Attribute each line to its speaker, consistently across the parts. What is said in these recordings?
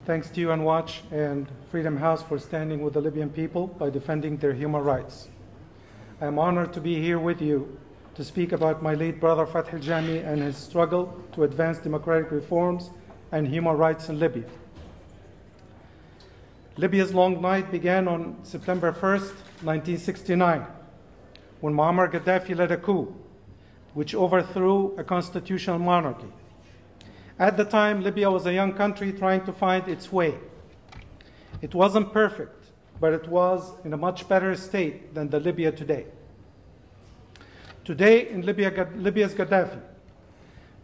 Speaker 1: Thanks to UN Watch and Freedom House for standing with the Libyan people by defending their human rights. I am honored to be here with you to speak about my late brother Fathi Eljahmi and his struggle to advance democratic reforms and human rights in Libya. Libya's long night began on September 1st, 1969, when Muammar Gaddafi led a coup, which overthrew a constitutional monarchy. At the time, Libya was a young country trying to find its way. It wasn't perfect, but it was in a much better state than the Libya today. Today, in Libya's Gaddafi,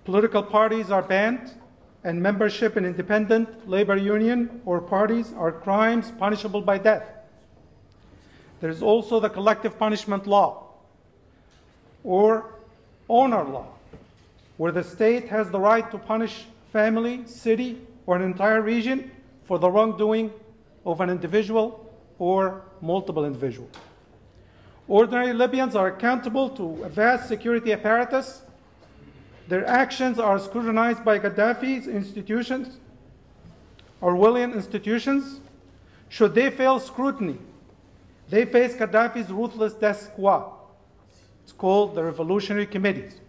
Speaker 1: political parties are banned, and membership in independent labor union or parties are crimes punishable by death. There is also the collective punishment law, or honor law, where the state has the right to punish family, city, or an entire region for the wrongdoing of an individual or multiple individuals. Ordinary Libyans are accountable to a vast security apparatus. Their actions are scrutinized by Gaddafi's institutions, Orwellian institutions. Should they fail scrutiny, they face Gaddafi's ruthless death squad. It's called the Revolutionary Committees.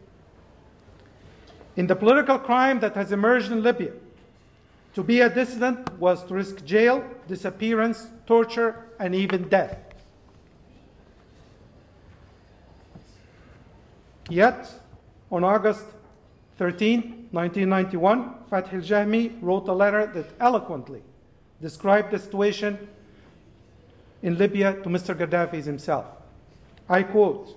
Speaker 1: In the political crime that has emerged in Libya, to be a dissident was to risk jail, disappearance, torture, and even death. Yet, on August 13, 1991, Fathi Eljahmi wrote a letter that eloquently described the situation in Libya to Mr. Gaddafi himself. I quote,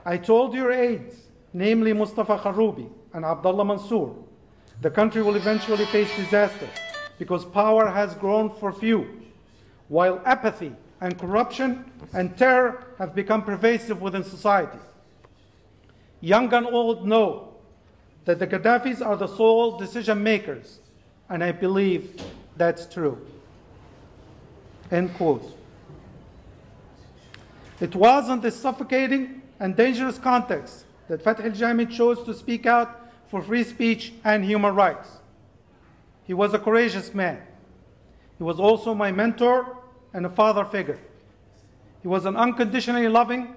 Speaker 1: "I told your aides, namely Mustafa Kharoubi and Abdullah Mansour, the country will eventually face disaster because power has grown for few, while apathy and corruption and terror have become pervasive within society. Young and old know that the Gaddafis are the sole decision makers, and I believe that's true." End quote. It was in this suffocating and dangerous context that Fathi Eljahmi chose to speak out for free speech and human rights. He was a courageous man. He was also my mentor and a father figure. He was an unconditionally loving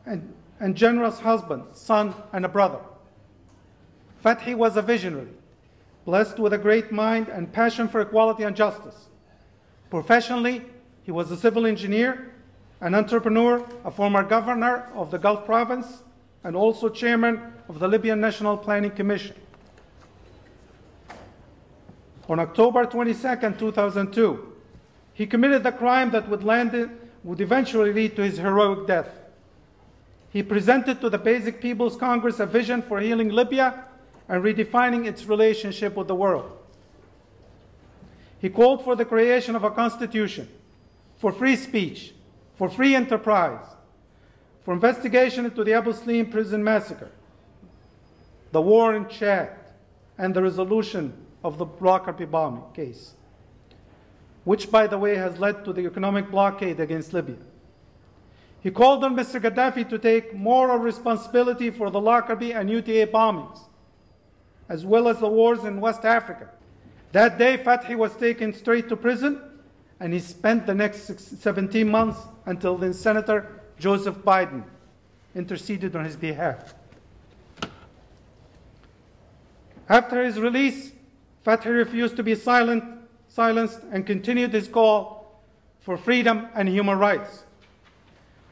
Speaker 1: and generous husband, son, and a brother. Fathi was a visionary, blessed with a great mind and passion for equality and justice. Professionally, he was a civil engineer, an entrepreneur, a former governor of the Gulf province, and also chairman of the Libyan National Planning Commission. On October 22, 2002, he committed the crime that would eventually lead to his heroic death. He presented to the Basic People's Congress a vision for healing Libya and redefining its relationship with the world. He called for the creation of a constitution, for free speech, for free enterprise, for investigation into the Abu Slim prison massacre, the war in Chad, and the resolution of the Lockerbie bombing case, which, by the way, has led to the economic blockade against Libya. He called on Mr. Gaddafi to take moral responsibility for the Lockerbie and UTA bombings, as well as the wars in West Africa. That day, Fathi was taken straight to prison, and he spent the next 17 months until then Senator Joseph Biden interceded on his behalf. After his release, Fathi refused to be silenced and continued his call for freedom and human rights.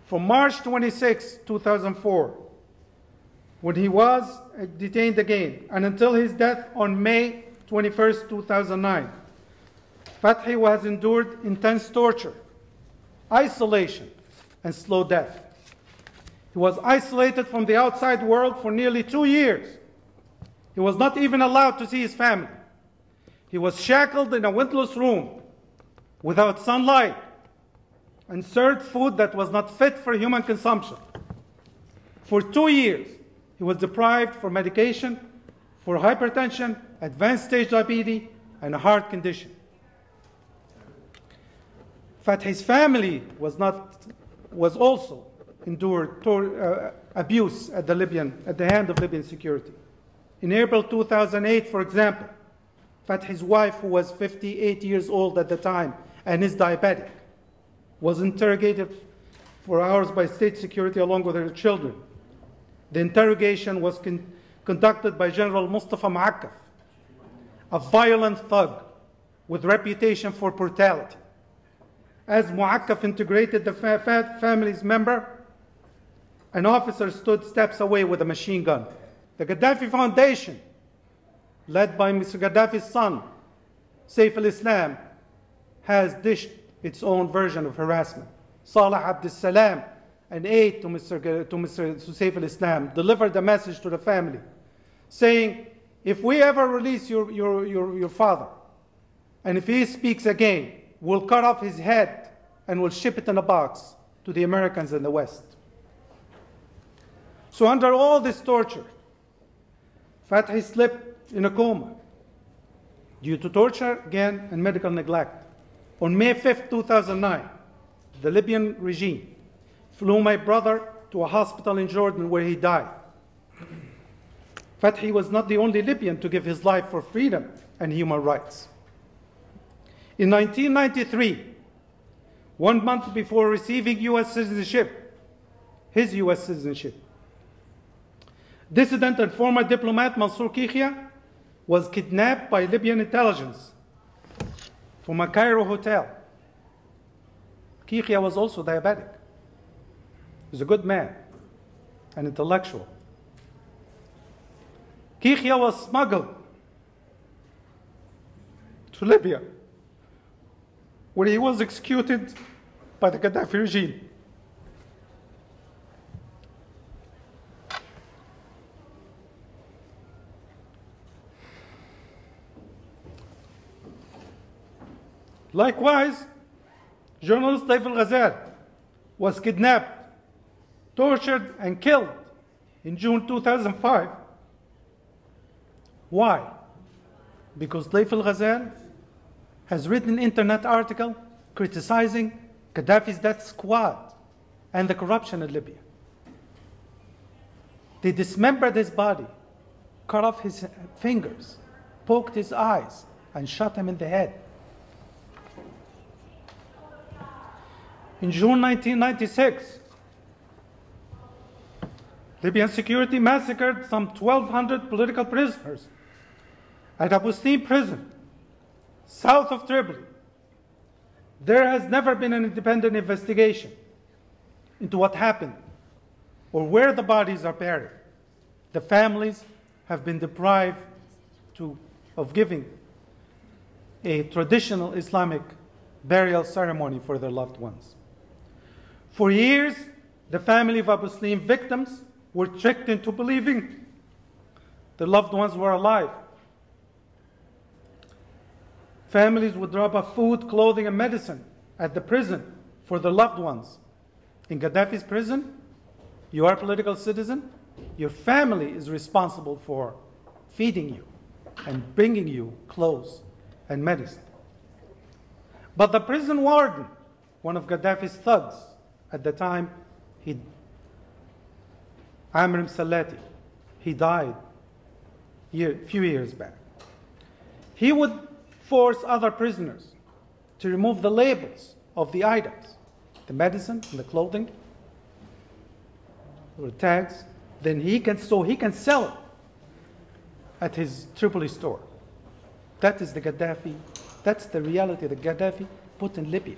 Speaker 1: From March 26, 2004, when he was detained again, and until his death on May 21, 2009, Fathi has endured intense torture, isolation, and slow death. He was isolated from the outside world for nearly 2 years. He was not even allowed to see his family. He was shackled in a windowless room without sunlight and served food that was not fit for human consumption. For 2 years, he was deprived for medication for hypertension, advanced stage diabetes, and a heart condition. Fathi's family was also endured abuse at the hand of Libyan security. In April 2008, for example, Fathi's wife, who was 58 years old at the time and is diabetic, was interrogated for hours by state security along with her children. The interrogation was conducted by General Mustafa Muakkaf, a violent thug with reputation for brutality. As Muakkaf integrated the family's member, an officer stood steps away with a machine gun. The Gaddafi Foundation, led by Mr. Gaddafi's son, Saif al-Islam, has dished its own version of harassment. Saleh Abdel Salam, an aide to Mr. Saif al-Islam, delivered a message to the family saying, if we ever release your father, and if he speaks again, we'll cut off his head and we'll ship it in a box to the Americans in the West. So under all this torture, Fathi slipped in a coma due to torture, again, and medical neglect. On May 5th, 2009, the Libyan regime flew my brother to a hospital in Jordan where he died. Fathi was not the only Libyan to give his life for freedom and human rights. In 1993, 1 month before receiving U.S. citizenship, his U.S. citizenship, dissident and former diplomat Mansour Kikhya was kidnapped by Libyan intelligence from a Cairo hotel. Kikhya was also diabetic. He was a good man, an intellectual. Kikhya was smuggled to Libya, where he was executed by the Gaddafi regime. Likewise, journalist Saif al-Ghazal was kidnapped, tortured, and killed in June 2005. Why? Because Saif al-Ghazal has written an internet article criticizing Gaddafi's death squad and the corruption in Libya. They dismembered his body, cut off his fingers, poked his eyes, and shot him in the head. In June 1996, Libyan security massacred some 1,200 political prisoners at Abu Slim prison, south of Tripoli. There has never been an independent investigation into what happened or where the bodies are buried. The families have been deprived of giving a traditional Islamic burial ceremony for their loved ones. For years, the family of Abu Slim victims were tricked into believing their loved ones were alive. Families would drop off food, clothing, and medicine at the prison for their loved ones. In Gaddafi's prison, you are a political citizen, your family is responsible for feeding you and bringing you clothes and medicine. But the prison warden, one of Gaddafi's thugs at the time, Amr Salati, he died a few years back. He would force other prisoners to remove the labels of the items, the medicine and the clothing, or tags, then he can sell it at his Tripoli store. That is the Gaddafi, that's the reality that Gaddafi put in Libya.